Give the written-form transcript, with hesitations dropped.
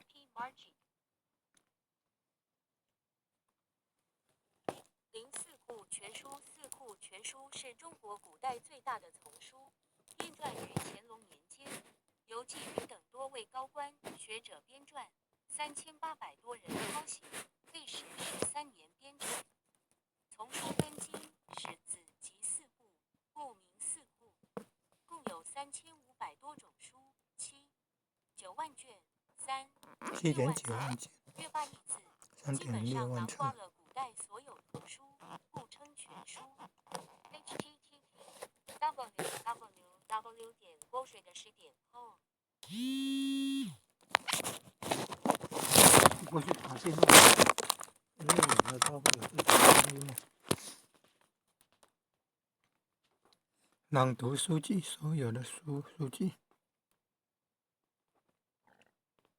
P margin。零四库全书，四库全书是中国古代最大的丛书，编撰于乾隆年间，由纪云等多位高官学者编撰，3800多人抄写，历时13年编成。丛书分经、史子及四部，故名四库。共有3500多种书，9万卷，6万字，约8亿字，基本上囊括了古代所有图书，故称全书。http://www.过去打电话，因为我的它会有这个声音。朗读书籍，所有的书籍。